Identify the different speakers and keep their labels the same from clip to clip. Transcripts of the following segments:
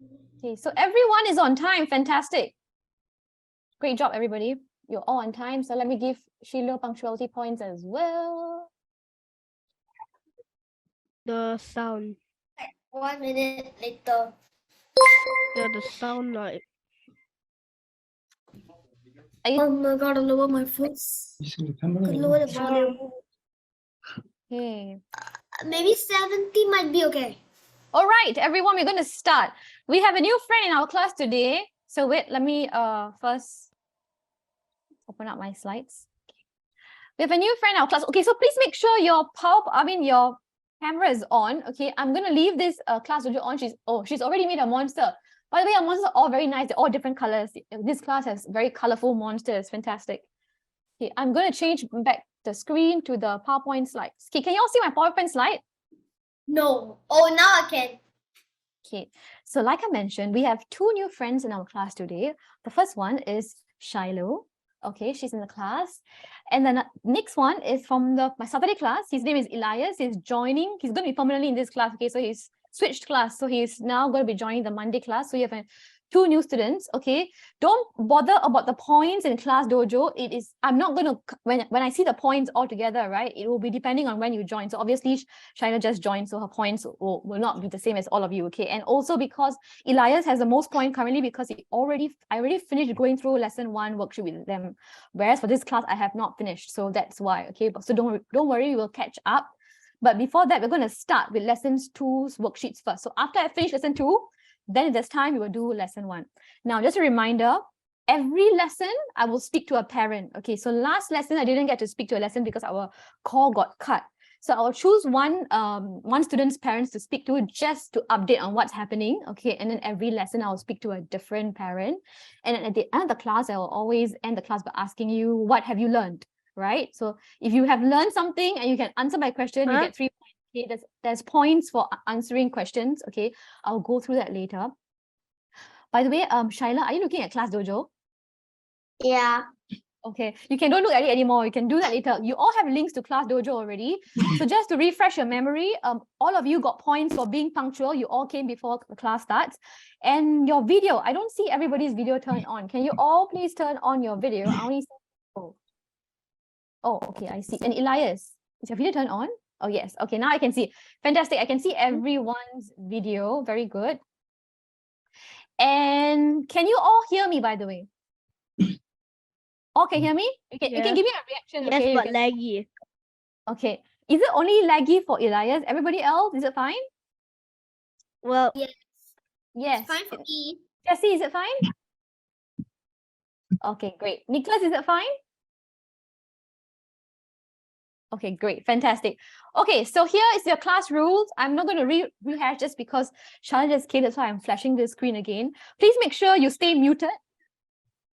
Speaker 1: Okay, so everyone is on time. Fantastic. Great job, everybody. You're all on time. So let me give Sheila punctuality points as well.
Speaker 2: The sound.
Speaker 3: 1 minute later.
Speaker 2: Yeah, the sound like.
Speaker 3: Oh my god, I lower my voice. Could lower the volume.
Speaker 1: Okay.
Speaker 3: Maybe 70 might be okay.
Speaker 1: All right, everyone, we're going to start. We have a new friend in our class today. So wait, let me first open up my slides. We have a new friend in our class. Okay, so please make sure your your camera is on. Okay, I'm going to leave this class video on. She's already made a monster. By the way, our monsters are all very nice. They're all different colors. This class has very colorful monsters. Fantastic. Okay, I'm going to change back the screen to the PowerPoint slides. Okay, can you all see my PowerPoint slide?
Speaker 3: No. Oh, now I can.
Speaker 1: Okay, so like I mentioned, we have two new friends in our class today. The first one is Shiloh. Okay, she's in the class. And then next one is from my Saturday class. His name is Elias. He's joining. He's going to be permanently in this class. Okay, so he's switched class. So he's now going to be joining the Monday class. So you have two new students. Okay, don't bother about the points in class dojo. I'm not going to, when I see the points all together, right, it will be depending on when you join. So obviously Shaina just joined, so her points will not be the same as all of you. Okay, and also because Elias has the most point currently because I already finished going through lesson 1 worksheet with them, whereas for this class I have not finished. So that's why. Okay, so don't worry, we will catch up. But before that, we're going to start with lessons 2's worksheets first. So after I finish lesson 2, then if there's time, we will do lesson 1. Now, just a reminder, every lesson I will speak to a parent. Okay, so last lesson I didn't get to speak to a lesson because our call got cut. So I'll choose one student's parents to speak to just to update on what's happening. Okay, and then every lesson I'll speak to a different parent. And then at the end of the class, I will always end the class by asking you, what have you learned? Right? So if you have learned something and you can answer my question, you get 3 points. Okay, there's points for answering questions. Okay, I'll go through that later. By the way, Shaila, are you looking at Class Dojo?
Speaker 3: Yeah.
Speaker 1: Okay, you don't look at it anymore. You can do that later. You all have links to Class Dojo already. So just to refresh your memory, all of you got points for being punctual. You all came before the class starts. And your video, I don't see everybody's video turned on. Can you all please turn on your video? I only see. Oh, okay, I see. And Elias, is your video turned on? Oh, yes. Okay, now I can see. Fantastic. I can see everyone's video. Very good. And can you all hear me, by the way? All can hear me? You can give me a reaction.
Speaker 2: Yes,
Speaker 1: okay?
Speaker 2: but laggy.
Speaker 1: Okay. Is it only laggy for Elias? Everybody else, is it fine?
Speaker 2: Well,
Speaker 3: yes.
Speaker 1: Yes.
Speaker 3: It's fine for me.
Speaker 1: Jessie, is it fine? Okay, great. Nicholas, is it fine? Okay, great. Fantastic. Okay, so here is your class rules. I'm not going to rehash just because Charlotte just came. That's why I'm flashing the screen again. Please make sure you stay muted.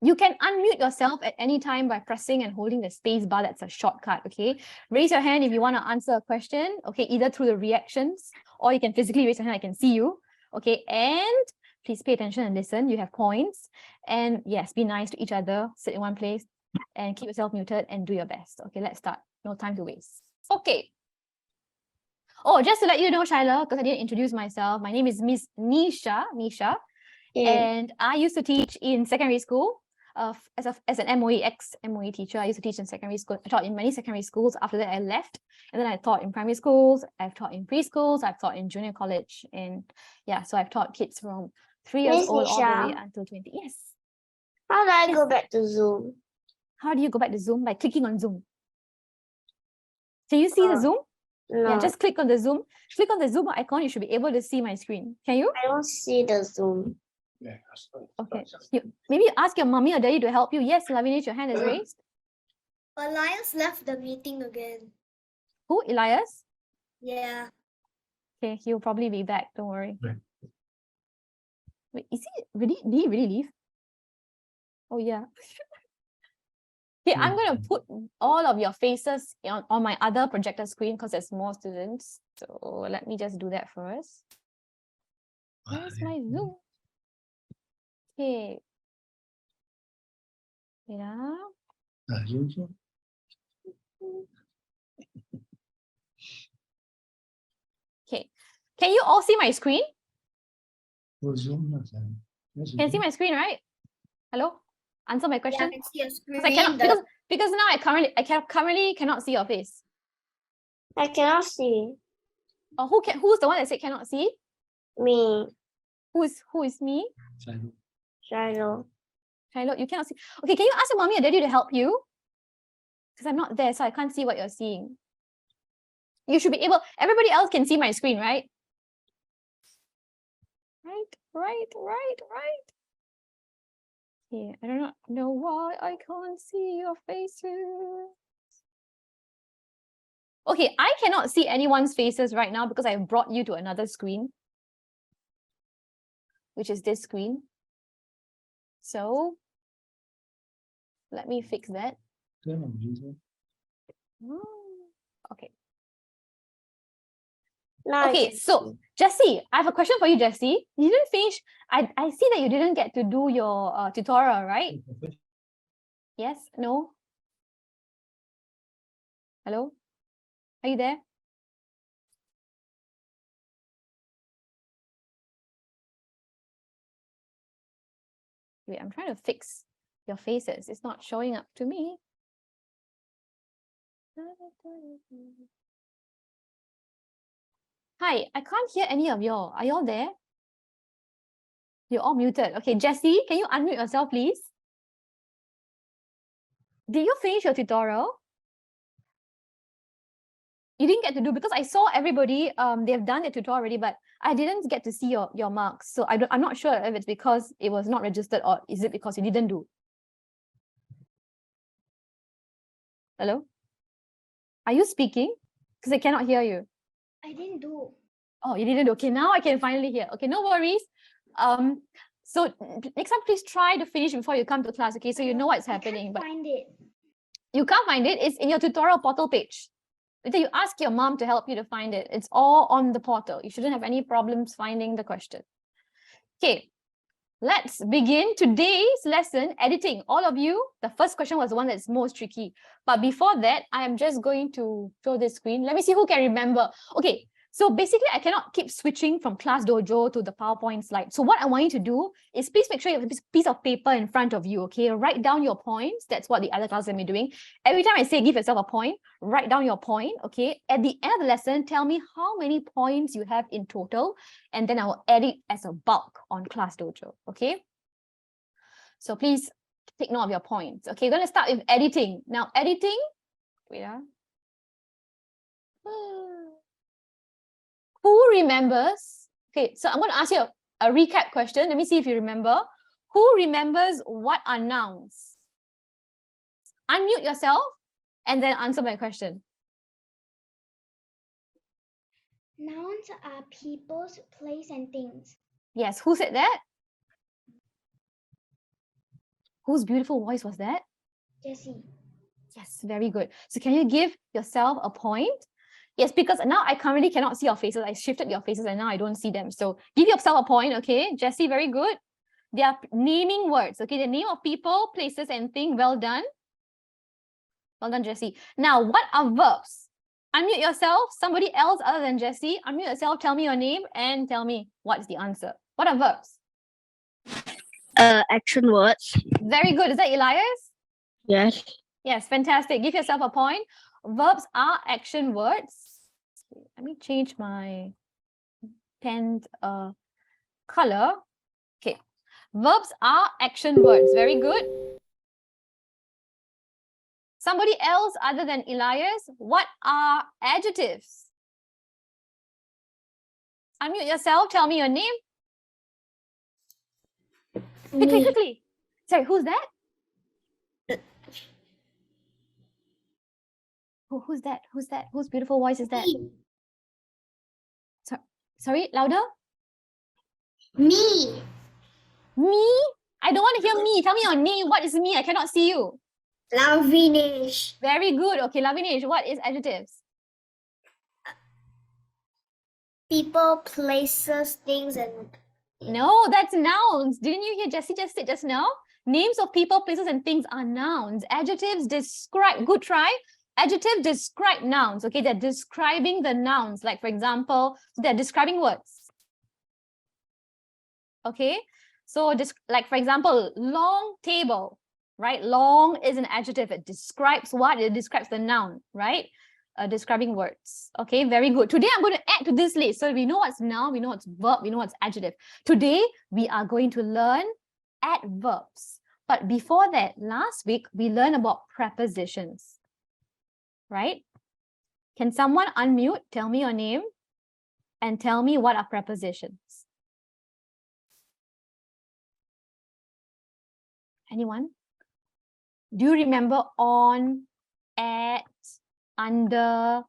Speaker 1: You can unmute yourself at any time by pressing and holding the space bar. That's a shortcut, okay? Raise your hand if you want to answer a question, okay? Either through the reactions or you can physically raise your hand. I can see you, okay? And please pay attention and listen. You have points. And yes, be nice to each other. Sit in one place and keep yourself muted and do your best. Okay, let's start. No time to waste. Okay. Oh, just to let you know, Shaila, because I didn't introduce myself, my name is Miss Nisha. And I used to teach in secondary school. As an MOE, ex-MOE teacher, I used to teach in secondary school. I taught in many secondary schools. After that, I left. And then I taught in primary schools. I've taught in preschools. I've taught in junior college. And yeah, so I've taught kids from 3 years old all the way until 20. Yes.
Speaker 3: How do I go back to Zoom?
Speaker 1: How do you go back to Zoom? By clicking on Zoom. Can you see the Zoom?
Speaker 3: No.
Speaker 1: Yeah, just click on the Zoom. Click on the Zoom icon. You should be able to see my screen. Can you?
Speaker 3: I don't see the Zoom.
Speaker 1: Okay. Maybe ask your mommy or daddy to help you. Yes, Lavinesh, your hand is raised.
Speaker 3: Elias left the meeting again.
Speaker 1: Who? Elias?
Speaker 3: Yeah.
Speaker 1: Okay, he'll probably be back. Don't worry. Wait, is he really? Did he really leave? Oh yeah. Okay, I'm gonna put all of your faces on my other projector screen because there's more students. So let me just do that first. Where's my Zoom? Okay. Yeah. Okay. Can you all see my screen? Can you see my screen, right? Hello? Answer my
Speaker 3: Yeah, I
Speaker 1: question.
Speaker 3: can see a screen.
Speaker 1: Because I cannot, because now I currently cannot see your face.
Speaker 3: I cannot see
Speaker 1: Or who's the one that said cannot see?
Speaker 3: me.
Speaker 1: Who is me?
Speaker 3: Shiloh.
Speaker 1: Shiloh, you cannot see. Okay, can you ask your mommy or daddy to help you? Because I'm not there, so I can't see what you're seeing. You should be able, everybody else can see my screen, right? Right. Yeah, I don't know why I can't see your faces. Okay, I cannot see anyone's faces right now because I brought you to another screen, which is this screen. So let me fix that. Okay.
Speaker 3: Now I
Speaker 1: Okay,
Speaker 3: can
Speaker 1: so
Speaker 3: see.
Speaker 1: Jessie, I have a question for you, Jessie. You didn't finish. I see that you didn't get to do your tutorial, right? Yes? No? Hello? Are you there? Wait, I'm trying to fix your faces. It's not showing up to me. Hi, I can't hear any of y'all. Are y'all there? You're all muted. Okay, Jessie, can you unmute yourself, please? Did you finish your tutorial? You didn't get to do, because I saw everybody, they have done the tutorial already, but I didn't get to see your marks. So I'm not sure if it's because it was not registered or is it because you didn't do. Hello? Are you speaking? Because I cannot hear you.
Speaker 3: I didn't do.
Speaker 1: Oh, you didn't do. Okay, now I can finally hear. Okay, no worries. So next time, please try to finish before you come to class. Okay, so you know what's happening. But
Speaker 3: Find it.
Speaker 1: you can't find it. It's in your tutorial portal page. Later, you ask your mom to help you to find it. It's all on the portal. You shouldn't have any problems finding the question. Okay, let's begin today's lesson, editing. All of you, the first question was the one that's most tricky. But before that, I am just going to show this screen. Let me see who can remember. Okay, so basically, I cannot keep switching from Class Dojo to the PowerPoint slide. So what I want you to do is please make sure you have a piece of paper in front of you, okay? Write down your points. That's what the other classes will be doing. Every time I say give yourself a point, write down your point, okay? At the end of the lesson, tell me how many points you have in total, and then I will add it as a bulk on Class Dojo, okay? So please take note of your points. Okay, we're going to start with editing. Now, editing, wait. Who remembers? Okay, so I'm going to ask you a recap question. Let me see if you remember. Who remembers what are nouns? Unmute yourself and then answer my question.
Speaker 3: Nouns are people's, place, and things.
Speaker 1: Yes, who said that? Whose beautiful voice was that?
Speaker 3: Jessie.
Speaker 1: Yes, very good. So can you give yourself a point? Yes, because now I currently cannot see your faces. I shifted your faces and now I don't see them. So give yourself a point, okay? Jessie, very good. They are naming words, okay? The name of people, places, and things. Well done. Well done, Jessie. Now, what are verbs? Unmute yourself. Somebody else other than Jessie. Unmute yourself. Tell me your name and tell me what is the answer. What are verbs?
Speaker 2: Action words.
Speaker 1: Very good. Is that Elias?
Speaker 2: Yes.
Speaker 1: Yes, fantastic. Give yourself a point. Verbs are action words. Let me change my pen color. Okay. Verbs are action words. Very good. Somebody else other than Elias, what are adjectives? Unmute yourself. Tell me your name. Quickly, quickly. Sorry, who's that? Who's that? Who's that? Whose beautiful voice is that? Sorry, louder.
Speaker 3: Me.
Speaker 1: Me? I don't want to hear me. Tell me your name. What is me? I cannot see you.
Speaker 3: Lavinesh.
Speaker 1: Very good. Okay, Lavinesh, what is adjectives?
Speaker 3: People, places, things, and
Speaker 1: No, that's nouns. Didn't you hear Jessie just say just now? Names of people, places, and things are nouns. Adjectives describe, good try. Adjectives describe nouns. Okay, they're describing the nouns. Like, for example, they're describing words. Okay, so just like, for example, long table, right? Long is an adjective. It describes what? It describes the noun, right? Describing words. Okay, very good. Today I'm going to add to this list. So we know what's noun, we know what's verb, we know what's adjective. Today we are going to learn adverbs. But before that, last week we learned about prepositions, right? Can someone unmute, tell me your name, and tell me what are prepositions? Anyone? Do you remember on, at, under,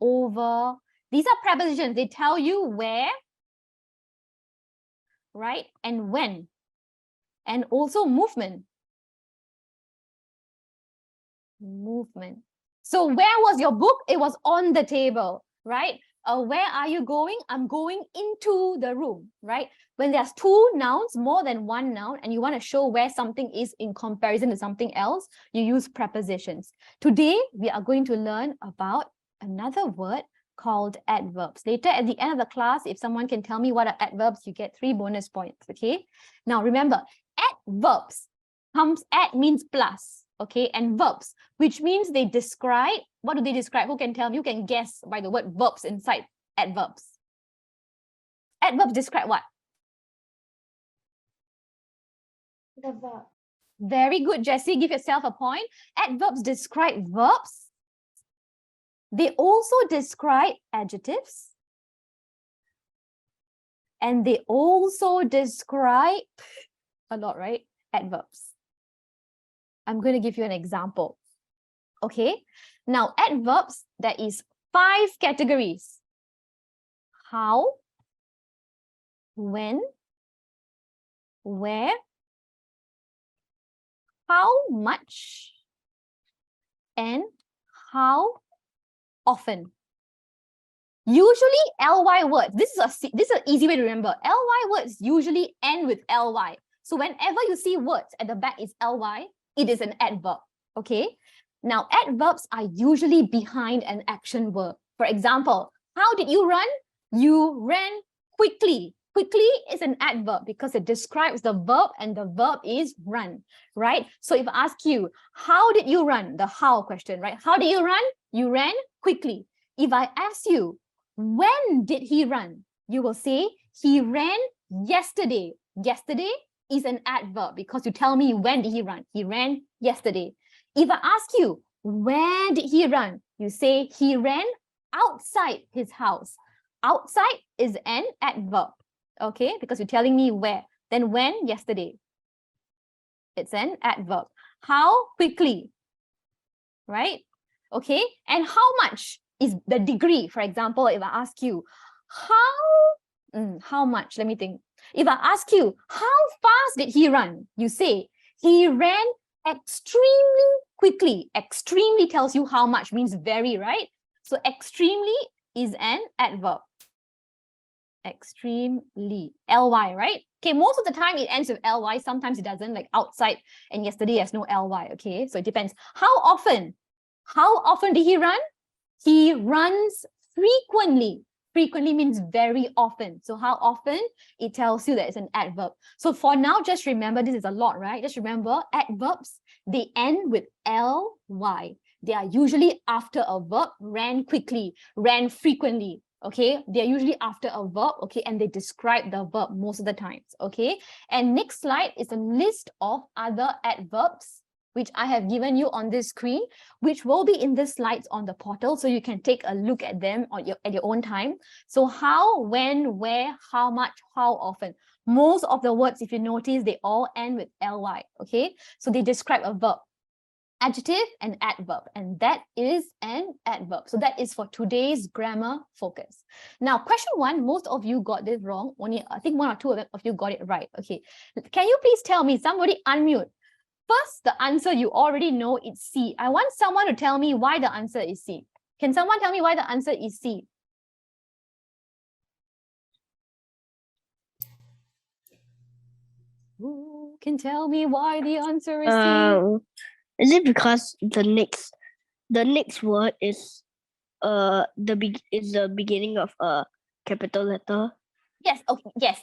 Speaker 1: over? These are prepositions. They tell you where, right? And when. And also movement. Movement. So where was your book? It was on the table, right? Where are you going? I'm going into the room, right? When there's two nouns, more than one noun, and you want to show where something is in comparison to something else, you use prepositions. Today, we are going to learn about another word called adverbs. Later, at the end of the class, if someone can tell me what are adverbs, you get 3 bonus points, okay? Now, remember, adverbs at means plus, okay? And verbs, which means they describe, what do they describe? Who can tell me? Who can guess by the word verbs inside adverbs? Adverbs describe what?
Speaker 3: The verb.
Speaker 1: Very good, Jessie. Give yourself a point. Adverbs describe verbs. They also describe adjectives. And they also describe a lot, right? Adverbs. I'm going to give you an example. Okay. Now, adverbs, there is 5 categories. How, when, where, how much, and how often. Usually ly words, this is an easy way to remember. Ly words usually end with ly. So whenever you see words at the back is ly, it is an adverb. Okay. Now adverbs are usually behind an action verb. For example, how did you run? You ran quickly. Quickly is an adverb because it describes the verb and the verb is run, right? So if I ask you, how did you run? The how question, right? How did you run? You ran quickly. If I ask you, when did he run? You will say, he ran yesterday. Yesterday is an adverb because you tell me when did he run? He ran yesterday. If I ask you, where did he run? You say, he ran outside his house. Outside is an adverb. Okay, because you're telling me where. Then when? Yesterday. It's an adverb. How? Quickly. Right? Okay, and how much is the degree? For example, if I ask you, how much? Let me think. If I ask you, how fast did he run? You say, he ran extremely quickly. Extremely tells you how much, means very, right? So extremely is an adverb. Extremely, ly, right? Okay, most of the time it ends with ly. Sometimes it doesn't, like outside and yesterday has no ly. Okay, so it depends. How often? How often did he run? He runs frequently. Frequently means very often. So how often? It tells you that it's an adverb. So for now, just remember, this is a lot, right? Just remember, adverbs, they end with ly. They are usually after a verb. Ran quickly, ran frequently. Okay, they're usually after a verb, okay, and they describe the verb most of the times, okay? And next slide is a list of other adverbs which I have given you on this screen, which will be in the slides on the portal, so you can take a look at them at your own time. So how, when, where, how much, how often. Most of the words, if you notice, they all end with ly, okay? So they describe a verb. Adjective and adverb, and that is an adverb. So that is for today's grammar focus. Now, question 1, most of you got this wrong. Only I think 1 or 2 of you got it right. Okay, can you please tell me, somebody unmute. First, the answer you already know, it's C. I want someone to tell me why the answer is C. Can someone tell me why the answer is C? Who can tell me why the answer is C?
Speaker 2: Is it because the next word is the beginning of a capital letter?
Speaker 1: Yes, okay, yes,